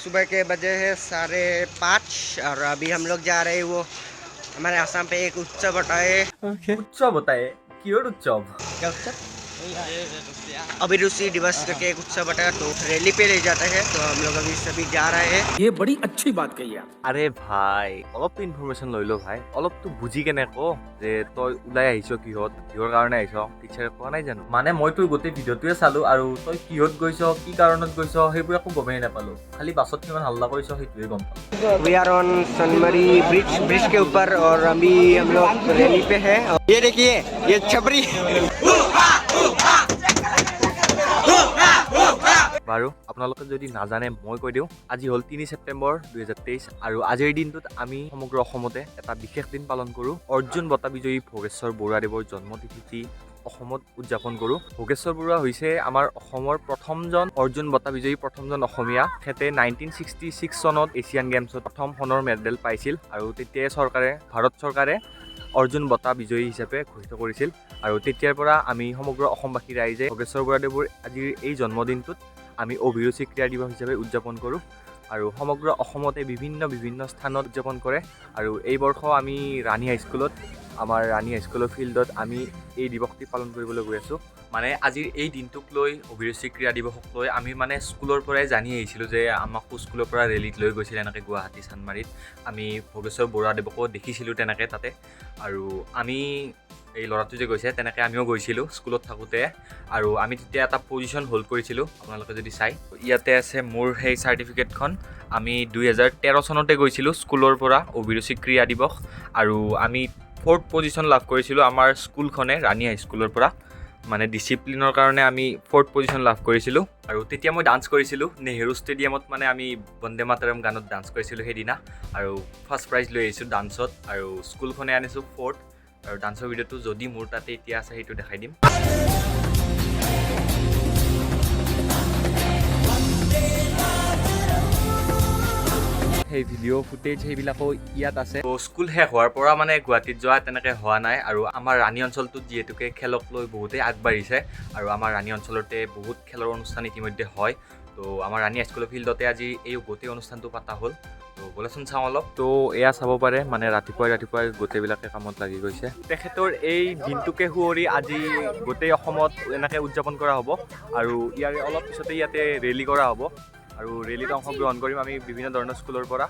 सुबह के बजे हैं 5:30 और अभी हम लोग जा रहे हैं वो हमारे आसाम पे एक उत्सव होता है। उत्सव होता है कियोर उत्सव क्या उत्सव? अभिरुचि दिवस करके एक उत्सव होता है, तो रैली पे ले जाते हैं। तो हम लोग अभी सभी जा रहे हैं। ये बड़ी अच्छी बात कही आप। আরে ভাই অলপ ইনফরমেশ্যন লৈ ল ভাই অলপতো বুজি কেনে ক যে তই ওলাই আহিছ কিহৰ কাৰণে আহিছ টিচাৰে কোৱা নাই জানো মানে মই তোৰ গোটেই ভিডিঅ'টোৱে চালো আৰু তই কিহত গৈছ কি কাৰণত গৈছ সেইবোৰ একো গমেই নাপালো খালি বাছত কিমান হাল্লা কৰিছ সেইটোৱে গম পালো वी आर ऑन सनमरी ब्रिज के ऊपर और अभी हम लोग रैली पे है। ये देखिए ये छपरी। বাৰু আপোনালোকে যদি নাজানে মই কৈ দিওঁ আজি হ'ল ৩ ছেপ্টেম্বৰ ২০২৩ আৰু আজিৰ দিনটোত আমি সমগ্ৰ অসমতে এটা বিশেষ দিন পালন কৰোঁ। অৰ্জুন বঁটা বিজয়ী ভোগেশ্বৰ বৰুৱাদেৱৰ জন্মতিথি অসমত উদযাপন কৰোঁ। ভোগেশ্বৰ বৰুৱা হৈছে আমাৰ অসমৰ প্ৰথমজন অৰ্জুন বঁটা বিজয়ী প্ৰথমজন অসমীয়া। তেখেতে 1966 চনত এছিয়ান গেমছত প্ৰথম সোণৰ মেডেল পাইছিল আৰু তেতিয়াই ভাৰত চৰকাৰে অৰ্জুন বঁটা বিজয়ী হিচাপে ঘোষিত কৰিছিল আৰু তেতিয়াৰ পৰা আমি সমগ্ৰ অসমবাসী ৰাইজে ভোগেশ্বৰ বৰুৱাদেৱৰ আজিৰ এই জন্মদিনটোত আমি অভিৰুচি ক্ৰীড়া দিৱস হিচাপে উদযাপন কৰোঁ আৰু সমগ্ৰ অসমতে বিভিন্ন স্থানত উদযাপন কৰে আৰু এই বৰ্ষ আমি ৰাণী হাইস্কুলত আমাৰ ৰাণী হাইস্কুলৰ ফিল্ডত আমি এই দিৱসটি পালন কৰিবলৈ গৈ আছোঁ। মানে আজিৰ এই দিনটোক লৈ অভিৰুচি ক্ৰীড়া দিৱসক লৈ আমি মানে স্কুলৰ পৰাই জানি আহিছিলোঁ যে আমাকো স্কুলৰ পৰা ৰেলীত লৈ গৈছিল এনেকৈ গুৱাহাটী চানমাৰীত আমি ভোগেশ্বৰ বৰুৱাদেৱকো দেখিছিলোঁ তেনেকৈ তাতে আৰু আমি এই ল'ৰাটো যে গৈছে তেনেকৈ আমিও গৈছিলোঁ স্কুলত থাকোঁতে আৰু আমি তেতিয়া এটা পজিশ্যন হোল্ড কৰিছিলোঁ। আপোনালোকে যদি চাই ইয়াতে আছে মোৰ সেই চাৰ্টিফিকেটখন। আমি 2013 চনতে গৈছিলোঁ স্কুলৰ পৰা অভিৰুচি ক্ৰীড়া দিৱস আৰু আমি 4th পজিশ্যন লাভ কৰিছিলোঁ আমাৰ স্কুলখনে ৰাণী হাইস্কুলৰ পৰা। মানে ডিচিপ্লিনৰ কাৰণে আমি 4th পজিশ্যন লাভ কৰিছিলোঁ আৰু তেতিয়া মই ডান্স কৰিছিলোঁ নেহেৰু ষ্টেডিয়ামত। মানে আমি বন্দে মাতৰম গানত ডান্স কৰিছিলোঁ সেইদিনা আৰু ফাৰ্ষ্ট প্ৰাইজ লৈ আহিছোঁ ডান্সত আৰু স্কুলখনে আনিছোঁ 4th আৰু ডান্সৰ ভিডিঅ'টো যদি মোৰ তাতে এতিয়া আছে সেইটো দেখাই দিম। সেই ভিডিঅ' ফুটেজ সেইবিলাকো ইয়াত আছে। স্কুল শেষ হোৱাৰ পৰা মানে গুৱাহাটীত যোৱা তেনেকৈ হোৱা নাই আৰু আমাৰ ৰাণী অঞ্চলটোত যিহেতুকে খেলক লৈ বহুতেই আগবাঢ়িছে আৰু আমাৰ ৰাণী অঞ্চলতে বহুত খেলৰ অনুষ্ঠান ইতিমধ্যে হয়। তো আমাৰ ৰাণী হাইস্কুলৰ ফিল্ডতে আজি এই গোটেই অনুষ্ঠানটো পতা হ'ল। তো ব'লাচোন চাওঁ অলপ। তো এয়া চাব পাৰে মানে ৰাতিপুৱাই গোটেইবিলাকে কামত লাগি গৈছে। তেখেতৰ এই দিনটোকে সুঁৱৰি আজি গোটেই অসমত এনেকৈ উদযাপন কৰা হ'ব আৰু ইয়াৰে অলপ পিছতে ইয়াতে ৰেলী কৰা হ'ব আৰু ৰেলীত অংশগ্ৰহণ কৰিম আমি বিভিন্ন ধৰণৰ স্কুলৰ পৰা।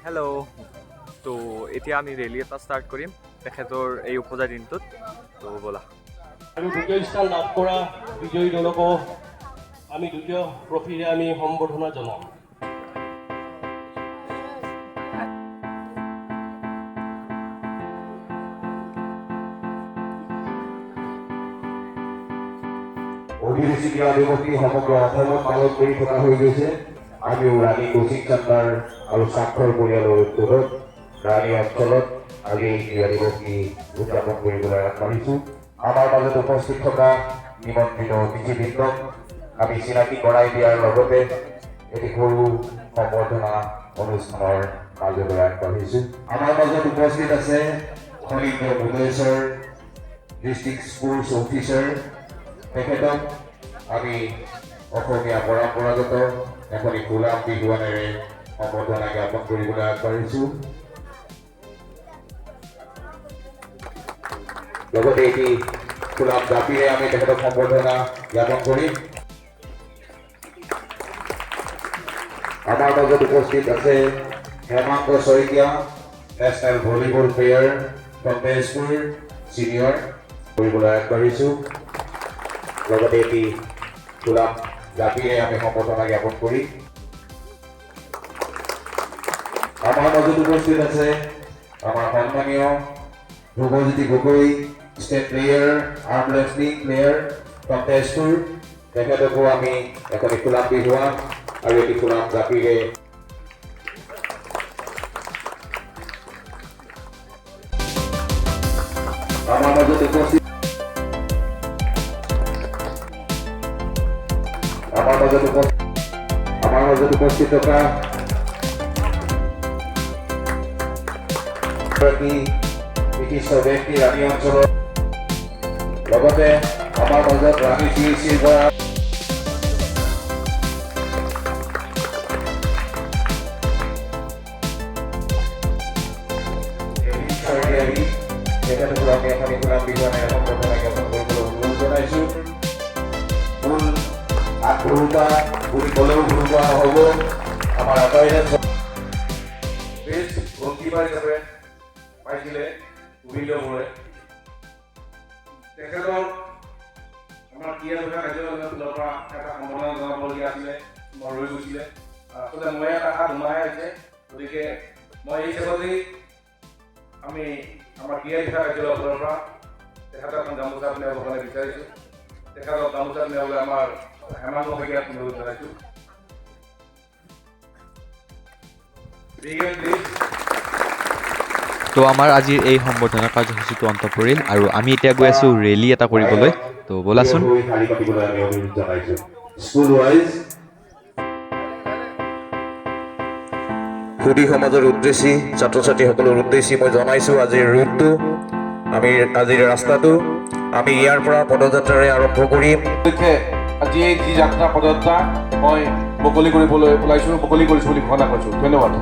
হেল্ল'। তো এতিয়া আমি ৰেলী এটা ষ্টাৰ্ট কৰিম তেখেতৰ এই উপজা দিনটোত। তো ব'লা। আৰু দ্বিতীয় স্থান লাভ কৰা বিজয়ী দলকো আমি দ্বিতীয় ট্ৰফিৰে আমি সম্বৰ্ধনা জনাম। অভিৰুচি ক্ৰীড়া দিৱসটি সমগ্ৰ অসমত পালন কৰি থকা হৈ গৈছে। আমিও ৰাণী কৌশিক চান্দাৰ আৰু স্বাক্ষৰ পৰিয়ালৰ উদ্যোগত ৰাণী অঞ্চলত আজি এই ক্ৰীড়া দিৱসটি উদযাপন কৰিবলৈ আগবাঢ়িছোঁ। আমাৰ মাজত উপস্থিত থকা নিমন্ত্ৰিত অতিথিবৃন্দক আমি চিনাকি কৰাই দিয়াৰ লগতে এটি সৰু সম্বৰ্ধনা অনুষ্ঠানৰ মাজলৈ আগবাঢ়িছোঁ। আমাৰ মাজত উপস্থিত আছে শনিন্দ্ৰ ভুৱনেশ্বৰ ডিষ্ট্ৰিক্ট স্পৰ্টছ অফিচাৰ। তেখেতক আমি অসমীয়া পৰম্পৰাগত এখনি গোলাপ বিহুৱানেৰে সম্বৰ্ধনা জ্ঞাপন কৰিবলৈ আগবাঢ়িছোঁ। লগতে এটি গোলাপ জাপিৰে আমি তেখেতক সম্বৰ্ধনা জ্ঞাপন কৰিম। আমাৰ মাজত উপস্থিত আছে Hemanka Saikia national volleyball player from Tezpur senior কৰিবলৈ আগবাঢ়িছোঁ। লগতে এটি গোলাপ জাপিৰে আমি সম্বৰ্ধনা জ্ঞাপন কৰিম। আমাৰ মাজত উপস্থিত আছে আমাৰ সন্মানীয় Dhrubajyoti Gogoi state player arm wrestling player from Tezpur. তেখেতকো আমি এখনি গোলাপ বিহুৱান আৰু এটি গোলাপ জাপিৰে আমাৰ মাজত উপস্থিত থকা বিশিষ্ট ব্যক্তি ৰাণী অঞ্চলৰ লগতে আমাৰ মাজত ৰাণী CSCৰ পৰা তেখেতসকলক আমি এখনি ফুলাম বিহুৱানে সম্বৰ্ধনা জ্ঞাপন কৰিবলৈ অনুৰোধ জনাইছোঁ। ফুল হাত ভৰোৱা বুলি ক'লেও ভৰোৱা হ'ব। আমাৰ আটাইৰে বেষ্ট গলকিপাৰ হিচাপে পাইছিলে গোবিন্দপুৰে। তেখেতক আমাৰ ক্ৰীড়া বিভাগ কাৰ্যালয়ৰ ফালৰ পৰা এটা সম্বৰ্ধনা জনাবলগীয়া আছিলে, মই ৰৈ গৈছিলে। আচলতে মই ইয়াত অহা দুমাহে হৈছে, গতিকে মই এই হিচাপতেই আমি আমাৰ ক্ৰীড়া বিভাগ কাৰ্যালয়ৰ ফালৰ পৰা তেখেতক এখন গামোচা পিন্ধাবৰ কাৰণে বিচাৰিছোঁ। তেখেতক গামোচা পিন্ধাবলৈ আমাৰ হেমাংগ শইকীয়াক অনুৰোধ জনাইছোঁ। তো আমাৰ আজিৰ এই সম্বৰ্ধনা কাৰ্যসূচীটো অন্ত পৰিল আৰু আমি এতিয়া গৈ আছোঁ ৰেলী এটা কৰিবলৈ। তো ব'লাচোন। সুধী সমাজৰ উদ্দেশ্যি ছাত্ৰ ছাত্ৰীসকলৰ উদ্দেশ্যি মই জনাইছোঁ আজিৰ ৰুটটো, আমি আজিৰ ৰাস্তাটো আমি ইয়াৰ পৰা পদযাত্ৰাৰে আৰম্ভ কৰিম। আজি এই যি যাত্ৰা পদযাত্ৰা মই মুকলি কৰিবলৈ ওলাইছোঁ, মুকলি কৰিছোঁ বুলি ঘোষণা কৰিছোঁ। ধন্যবাদ।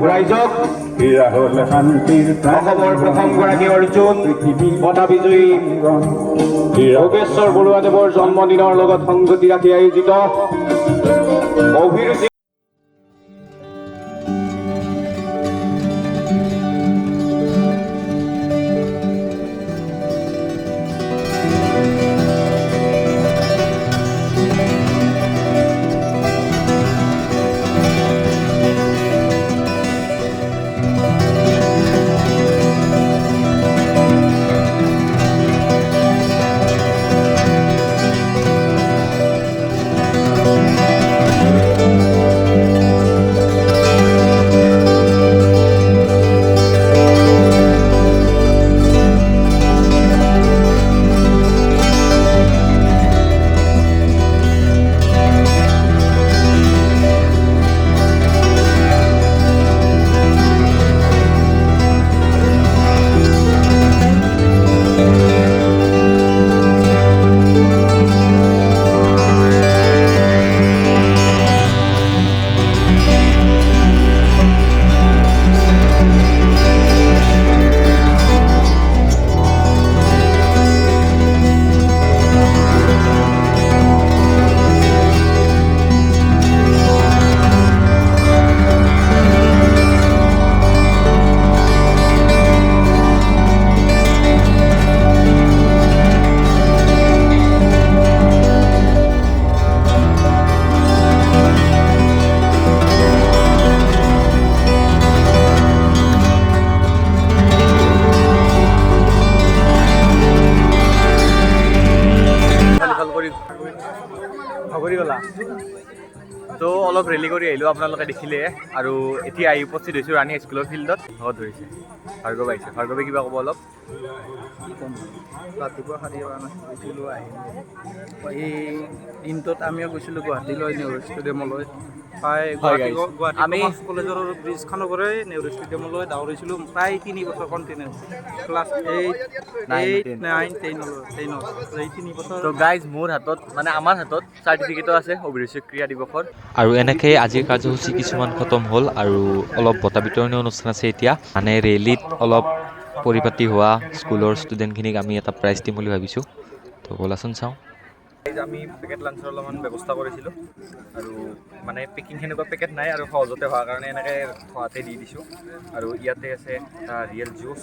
ৰাইজক অসমৰ প্ৰথমগৰাকী অৰ্জুন বঁটা বিজয়ী যোগেশ্বৰ বৰুৱাদেৱৰ জন্মদিনৰ লগত সংগতি ৰাখি আয়োজিত অভিৰুচি ভাগৰি গ'লা। তো অলপ ৰেলী কৰি আহিলোঁ, আপোনালোকে দেখিলে। আৰু এতিয়া আহি উপস্থিত হৈছোঁ ৰাণী স্কুলৰ ফিল্ডত। লগত ধৰিছে ভাৰ্গৱ আহিছে। ভাৰ্গৱে কিবা ক'ব অলপ? ৰাতিপুৱা সাৰি গৈছিলোঁ, আহিলোঁ। এই দিনটোত আমিও গৈছিলোঁ গুৱাহাটীলৈ, নেহৰু ষ্টেডিয়ামলৈ। প্ৰায় হয়, গুৱাহাটী guys. গুৱাহাটী আমি- কমাৰ্চ কলেজৰ ব্ৰিজখনৰ পৰাই নেহৰু ষ্টেডিয়ামলৈ দৌৰিছিলোঁ প্ৰায় 3 বছৰ কণ্টিনিউ ক্লাছ 8, 9, 10 এই 3 বছৰ। তো গাইজ মোৰ হাতত মানে আমাৰ হাতত চাৰ্টিফিকেটো আছে অভিৰুচি ক্ৰীড়া দিৱসৰ। আৰু এনেকৈ আজিৰ কাৰ্যসূচী কিছুমান খতম হ'ল আৰু অলপ বঁটা বিতৰণী অনুষ্ঠান আছে এতিয়া। মানে ৰেলীত অলপ পৰিপাতি হোৱা স্কুলৰ ষ্টুডেণ্টখিনিক আমি এটা প্ৰাইজ দিম বুলি ভাবিছোঁ। তো ব'লাচোন চাওঁ। আমি পেকেট লাঞ্চৰ অলপমান ব্যৱস্থা কৰিছিলোঁ আৰু মানে পেকিং সেনেকুৱা পেকেট নাই আৰু সহজতে হোৱাৰ কাৰণে এনেকৈ খোৱাতে দি দিছোঁ। আৰু ইয়াতে আছে এটা ৰিয়েল জুচ,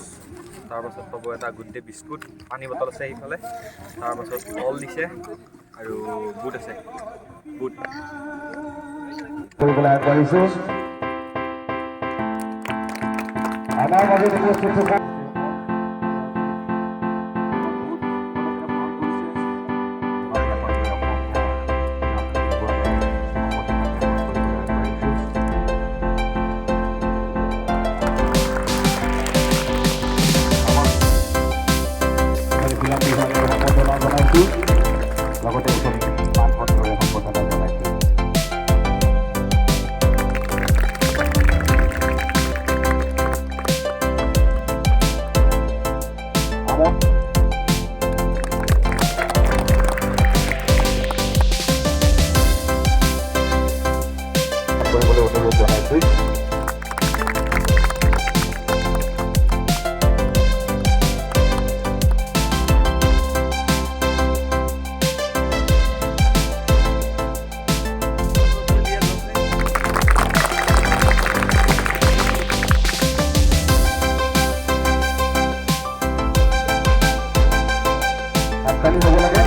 তাৰপাছত পাব এটা গুড ডে বিস্কুট, পানী বটল আছে সেইফালে, তাৰপাছত কল দিছে আৰু বুট আছে, বুট। কৰিবলৈ আগবাঢ়িছোঁ। আমাৰ মাজত উপস্থিত থকা লগতে মানপত্ৰৰে সম্বৰ্ধনা জনাইছোঁ। কৰিবলৈ অনুৰোধ জনাইছোঁ। হাততালি হ'ব লাগে।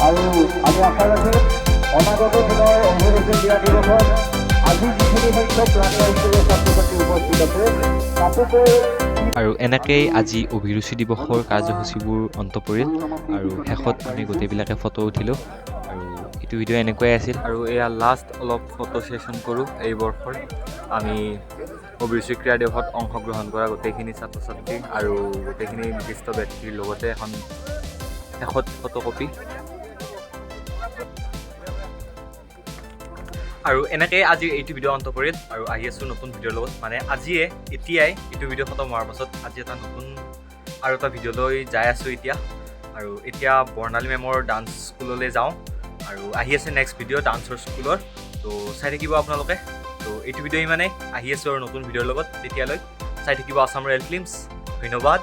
আৰু আমি আশা ৰাখিম অনাগত দিনৰ অভিৰুচি ক্ৰীড়া দিৱসত আজি যিখিনি সংখ্যক ৰাণী স্কুলৰ ছাত্ৰ ছাত্ৰী উপস্থিত আছে তাতোকৈ আৰু এনেকেই আজি অভিৰুচি দিৱসৰ কাৰ্যসূচীবোৰ অন্ত পৰিল আৰু শেষত আমি গোটেইবিলাকে ফটো উঠিলোঁ আৰু এইটো ভিডিঅ' এনেকুৱাই আছিল। আৰু এয়া লাষ্ট অলপ ফটো ছেশ্যন কৰোঁ এই বৰ্ষৰ আমি অভিৰুচি ক্ৰীড়া দিৱসত অংশগ্ৰহণ কৰা গোটেইখিনি ছাত্ৰ ছাত্ৰী আৰু গোটেইখিনি বিশিষ্ট ব্যক্তিৰ লগতে এখন শেষত ফটোকপি। আৰু এনেকৈ আজি এইটো ভিডিঅ' অন্ত পৰিল আৰু আহি আছোঁ নতুন ভিডিঅ'ৰ লগত। মানে এতিয়াই এইটো ভিডিঅ' খতম হোৱাৰ পাছত আজি এটা নতুন আৰু এটা ভিডিঅ'লৈ যাই আছোঁ এতিয়া। আৰু এতিয়া বৰ্ণালী মেমৰ ডান্স স্কুললৈ যাওঁ আৰু আহি আছে নেক্সট ভিডিঅ' ডান্সৰ স্কুলৰ। তো চাই থাকিব আপোনালোকে। তো এইটো ভিডিঅ' ইমানেই, আহি আছোঁ আৰু নতুন ভিডিঅ'ৰ লগত। তেতিয়ালৈ চাই থাকিব আছাম ৰয়েল ফিল্মছ। ধন্যবাদ।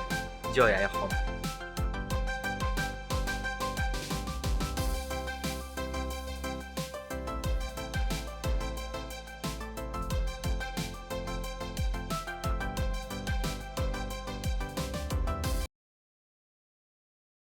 জয় আই অসম।